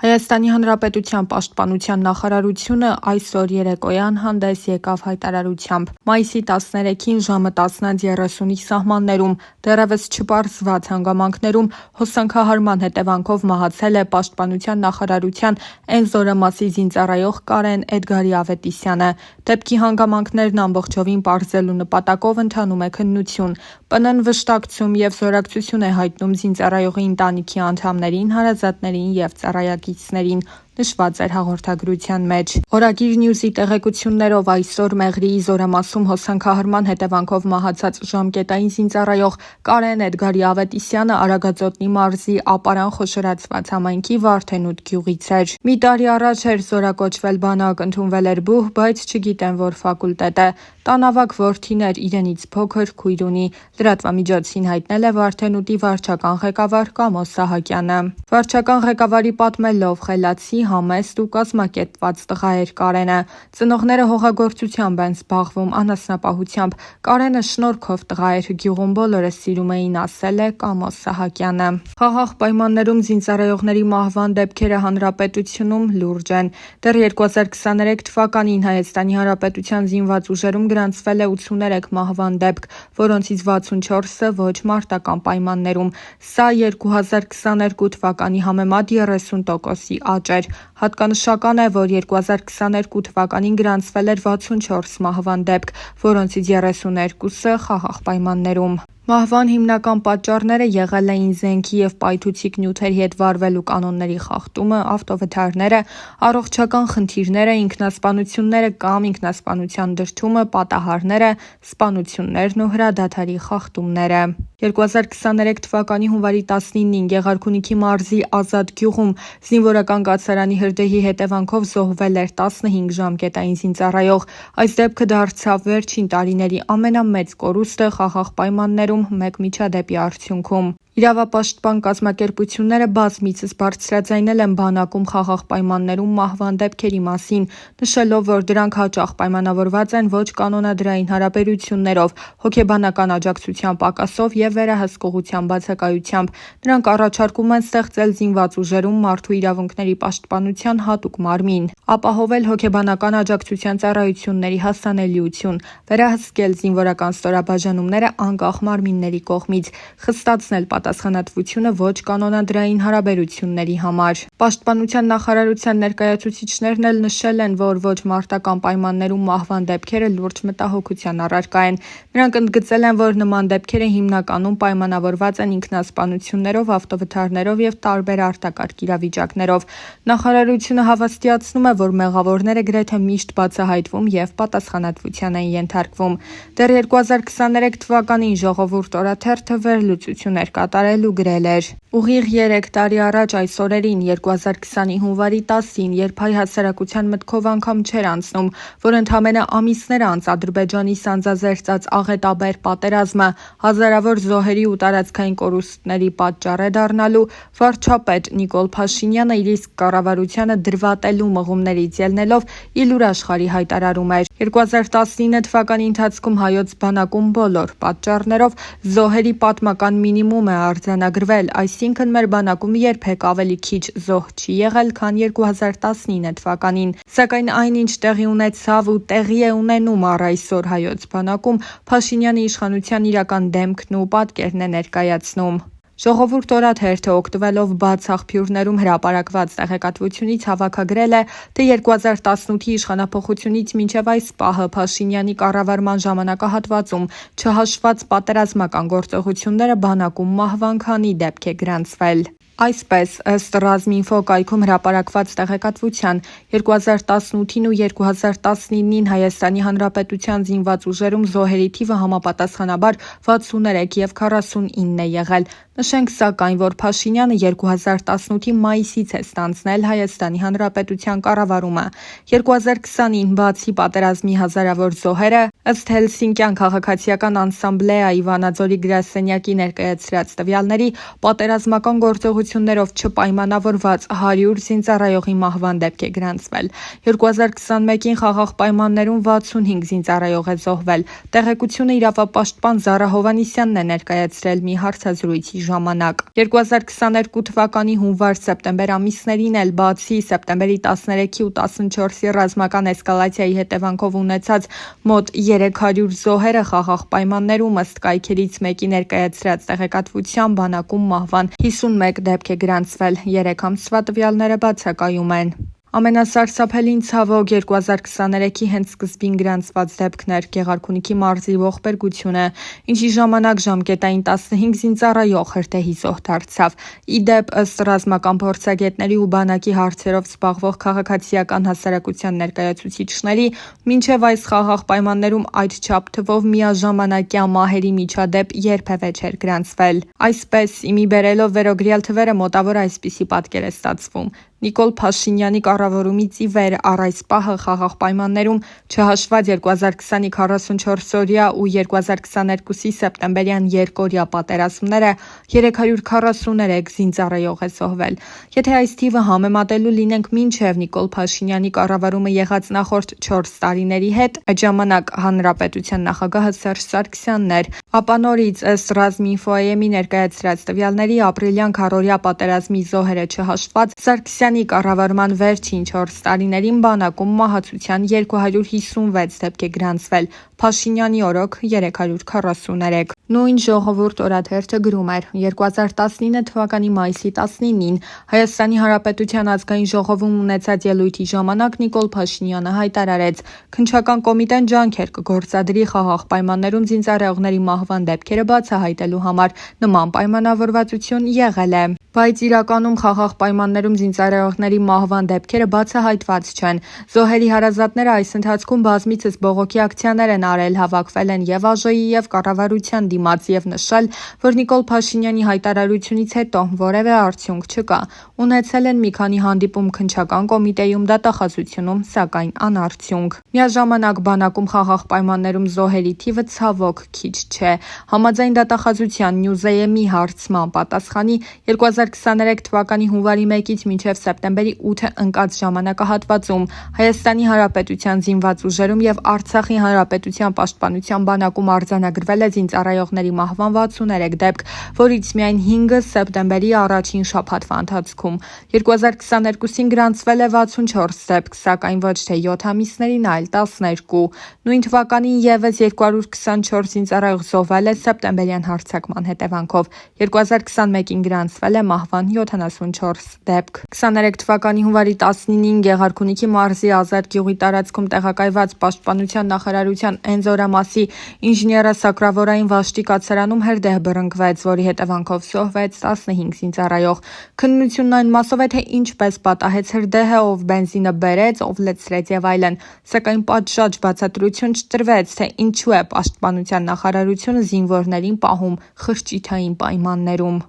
Հայաստանի Հանրապետության Պաշտպանության նախարարությունը այսօր երեկոյան հանդես եկավ հայտարարությամբ. Մայիսի 13-ին ժամը 10:30-ի սահմաններում դեռևս չպարզված հանգամանքներում հոսանքահարման հետևանքով մահացել է Պաշտպանության նախարարության Էն զորամասի զինծառայող Կարեն Էդգարի Ավետիսյանը։ Դեպքի հանգամանքներն ամբողջովին պարզելու նպատակով ընթանում է քննություն։ ՊՆ-ն վշտակցում և զորակցություն է հայտնում զինծառայողի ընտանիքի անդամներին, հարազատներին և ծառայակիցներին, նշված էր հաղորդագրության մեջ։ Օրագիր Նյուզի տեղեկություններով այսօր Մեղրիի զորամասում հոսանքահարման հետևանքով մահացած ժամկետային զինծառայող Կարեն Էդգարի Ավետիսյանը Արագածոտնի մարզի Ապարան խոշորացված համայնքի Վարդենուտ գյուղից էր։ Մի տարի առաջ էր զորակոչվել բանակ, ընդունվել էր բուհ, բայց չգիտեն որ ֆակուլտետ է։ Տան ավագ որդին էր, իրենից փոքր քույր ունի։ Լրատվամիջոցին հայտնել է Վարդենուտի վարչական ղեկավար Կամո Սահակյանը։ Վարչական ղեկավարի պատմելով խելացի, համեստ ու կազմակերպված տղա էր Կարենը։ Ծնողները հողագործությամբ են զբաղվում, անասնապահությամբ։ Կարենը շնորհքով տղա էր, գյուղում բոլորը սիրում էին, ասել է Կամո Սահակյանը։ Խաղաղ պայմաններում զինծառայողների մահվան դեպքերը հանրապետությունում լուրջ են։ Դեռ 2023 թվականին Հայաստանի Հանրապետության զինված ուժերում գրանցվել է 83 մահվան դեպք, որոնցից 64-ը ոչ մարտական պայմաններում։ Սա 2022 թվականի համեմատ 30%-ի աճ էր։ Հատկանշական է, որ 2022 թվականին գրանցվել էր 64 մահվան դեպք, որոնցից 32-ը խաղաղ պայմաններում։ Մահվան հիմնական պատճառները եղել էին զենքի և պայթուցիկ նյութերի հետ վարվելու կանոնների խախտումը, ավտովթարները, առողջական խնդիրները, ինքնասպանությունները կամ ինքնասպանության դրդումը, պատահարները, սպանություններն ու հրադադարի խախտումները։ 2023 թվականի հունվարի 19-ին Գեղարքունիքի մարզի Ազատ գյուղում զինվորական կացարանի հրդեհի հետևանքով զոհվել էր 15 ժամկետային զինծառայող։ Այս դեպքը դարձավ վերջին տարիների ամենամեծ կորուստը խաղաղ պայմաններում մեկ միջադեպի արդյունքում։ Իրավապաշտպան կազմակերպությունները բազմիցս բարձրաձայնել են բանակում խաղաղ պայմաններում մահվան դեպքերի մասին, նշելով, որ դրանք հաճախ պայմանավորված են ոչ կանոնադրային հարաբերություններով, հոգեբանական աջակցության պակասով և վերահսկողության բացակայությամբ։ Նրանք առաջարկում են ստեղծել զինված ուժերում մարդու իրավունքների պաշտպանության հատուկ մարմին, ապահովել հոգեբանական աջակցության ծառայությունների հասանելիություն, վերահսկել զինվորական ստորաբաժանումները անկախ մարմինների կողմից, խստացնել պատասխանատվությունը ոչ կանոնադրային հարաբերությունների համար։ Պաշտպանության նախարարության ներկայացուցիչներն էլ նշել են, որ ոչ մարտական պայմաններում մահվան դեպքերը լուրջ մտահոգության առարկա են։ Նրանք ընդգծել են, որ նման դեպքերը հիմնականում պայմանավորված են ինքնասպանություններով, ավտովթարներով և տարբեր արտակարգ իրավիճակներով։ Նախարարությունը հավաստիացնում է, որ մեղավորները գրեթե միշտ բացահայտվում և պատասխանատվության են ենթարկվում։ Դեռ 2023 թվականին Ժողովուրդ օրաթերթը վերլուծություն էր կատարել ու գրել էր. Ուղիղ 3 տարի առաջ այս օրերին 2020-ի հունվարի 10-ին, երբ հայ հասարակության մտքով անգամ չէր անցնում, որ ընդամենը ամիսներ անց Ադրբեջանի սանձազերծած աղետաբեր պատերազմը հազարավոր զոհերի ու տարածքային կորուստների պատճառ է դառնալու, վարչապետ Նիկոլ Փաշինյանը իր իսկ կառավարությանը դրվատելու մղումներից ելնելով ի լուր աշխարհի հայտարարում էր. 2019 թվականի ընթացքում հայոց բանակում բոլոր պատճառներով զոհերի պատմական մինիմում է արձանագրվել, այսինքն մեր բանակում երբեք ավելի քիչ զոհ չի եղել, քան 2019 թվականին։ Սակայն այնինչ տեղի ունեցավ ու տեղի է ունենում առ այսօր հայոց բանակում, Փաշինյանի իշխանության իրական դեմքն ու պատկերն է ներկայացնում։ Ժողովուրդ օրաթերթը օգտվելով բաց աղբյուրներում հրապարակված տեղեկատվությունից հավաքագրել է, թե 2018-ի իշխանափոխությունից մինչև այս պահը Փաշինյանի կառավարման ժամանակահատվածում չհաշված պատերազմական գործողությունները բանակում մահվան քանի դեպք է գրանցվել։ Այսպես, ըստ Ռազմինֆո կայքում հրապարակված տեղեկատվության, 2018-ին ու 2019-ին Հայաստանի Հանրապետության զինված ուժերում զոհերի թիվը համապատասխանաբար 63 և 49 է եղել։ Նշենք սակայն, որ Փաշինյանը 2018-ի մայիսից է ստանձնել Հայաստանի Հանրապետության կառավարումը։ 2020-ին բացի պատերազմի հազարավոր զոհերը, ըստ Հելսինկյան քաղաքացիական անսամբլեայի Վանաձորի գրասենյակի ներկայացրած տվյալների, պատերազմական գործողություններով չպայմանավորված 100 զինծառայողի մահվան դեպք է գրանցվել։ 2021-ին խաղաղ պայմաններում 65 զինծառայող է զոհվել։ Տեղեկությունը իրավապաշտպան Զարա Հովհաննիսյանն է ներկայացրել մի հարցազրույցի ժամանակ։ 2022 թվականի հունվար-սեպտեմբեր ամիսներին էլ բացի սեպտեմբերի 13-ի ու 14-ի ռազմական էսկալացիայի հետևանքով ունեցած մոտ 300 զոհերը խաղաղ պայմաններում ըստ կայքերից մեկի ներկայացրած տեղեկատվությամբ բանակում մահվան 51 դեպք է գրանցվել, 3 ամսվա տվյալները բացակայում են։ Ամենասարսափելին ցավոք 2023-ի հենց սկզբին գրանցված դեպքն էր Գեղարքունիքի մարզի ողբերգությունը, ինչի ժամանակ ժամկետային 15 զինծառայող հրդեհի զոհ դարձավ։ Ի դեպ, ըստ ռազմական փորձագետների ու բանակի հարցերով զբաղվող քաղաքացիական հասարակության ներկայացուցիչների, մինչև այս խաղաղ պայմաններում այդչափ թվով միաժամանակյա մահերի միջադեպ երբևէ չէր գրանցվել։ Այսպես, իմի բերելով վերոգրյալ թվերը մոտավոր այսպիսի պատկեր է ստացվում։ Նիկոլ Փաշինյանի կառավարումից ի վեր առ այս պահը խաղաղ պայմաններում չհաշված 2020-ի 44-օրյա ու 2022-ի սեպտեմբերյան երկօրյա պատերազմները 343 զինծառայող է զոհվել։ Եթե այս թիվը համեմատելու լինենք մինչև Նիկոլ Փաշինյանի կառավարումը եղած նախորդ 4 տարիների հետ, այդ ժամանակ հանրապետության նախագահը Սերժ Սարգսյանն էր, ապա նորից ըստ Ռազմինֆոայեմի ներկայացրած տվյալների ապրիլյան քառօրյա պատերազմի զոհերը չհաշված, Սարգսյանի կառավարման վերջին 4 տարիներին բանակում մահացության 256 դեպք է գրանցվել, Փաշինյանի օրոք 343։ Նույն Ժողովուրդ օրաթերթը գրում էր. 2019 թվականի մայիսի 19-ին Հայաստանի Հանրապետության ազգային ժողովում ունեցած ելույթի ժամանակ Նիկոլ Փաշինյանը հայտարարեց. քննչական կոմիտեն ջանքեր կգործադրի խաղաղ պայմաններում զինծառայողների մահվան դեպքերը բացահայտելու համար, նման պայմանավորվածություն եղել է։ Բայց իրականում խաղաղ պայմաններում զինծառայողների մահվան դեպքերը բացահայտված չեն։ Զոհերի հարազատները այս ընթացքում բազմիցս բողոքի ակցիաներ են արել, հավաքվել են եւ ԱԺ-ի եւ կառավարության դիմաց եւ նշել, որ Նիկոլ Փաշինյանի հայտարարությունից հետո որևէ արդյունք չկա։ Ունեցել են մի քանի հանդիպում քննչական կոմիտեում, դատախազությունում, սակայն անարդյունք։ Միաժամանակ բանակում խաղաղ պայմաններում զոհերի թիվը ցավոք քիչ չէ։ Համաձայն դատախազության Նյուզեյեմի հարցման պատասխանի 2023 թվականի հունվարի 1-ից մինչև սեպտեմբերի 8-ը ընկած ժամանակահատվածում Հայաստանի Հանրապետության զինված ուժերում եւ Արցախի Հանրապետության պաշտպանության բանակում արձանագրվել է զինծառայողների մահվան 63 դեպք, որից միայն 5-ը սեպտեմբերի առաջին շաբաթվա ընթացքում։ 2022-ին գրանցվել է 64 դեպք, սակայն ոչ թե 7 ամիսներին, այլ 12։ Նույն թվականին եւս 224 զինծառայող զոհվել է սեպտեմբերյան հարձակման հետևանքով։ 2021-ին գրանցվել է մահվան 74 դեպք։ 23 թվականի հունվարի 19-ին Գեղարքունիքի մարզի Ազատ գյուղի տարածքում տեղակայված Պաշտպանության նախարարության Էնձորամասի ինժեներասակրավորային վաշտի կացարանում հրդեհ բռնկվեց, որի հետևանքով զոհվեց 15 զինծառայող։ Քննությունն այն մասով է, թե ինչպես պատահեց հրդեհը, ով բենզինը բերեց, ով լցրեց եւ այլն, սակայն պատշաճ բացատրություն չտրվեց, թե ինչու է Պաշտպանության նախարարությունը զինվորներին պահում խրճիթային պայմաններում։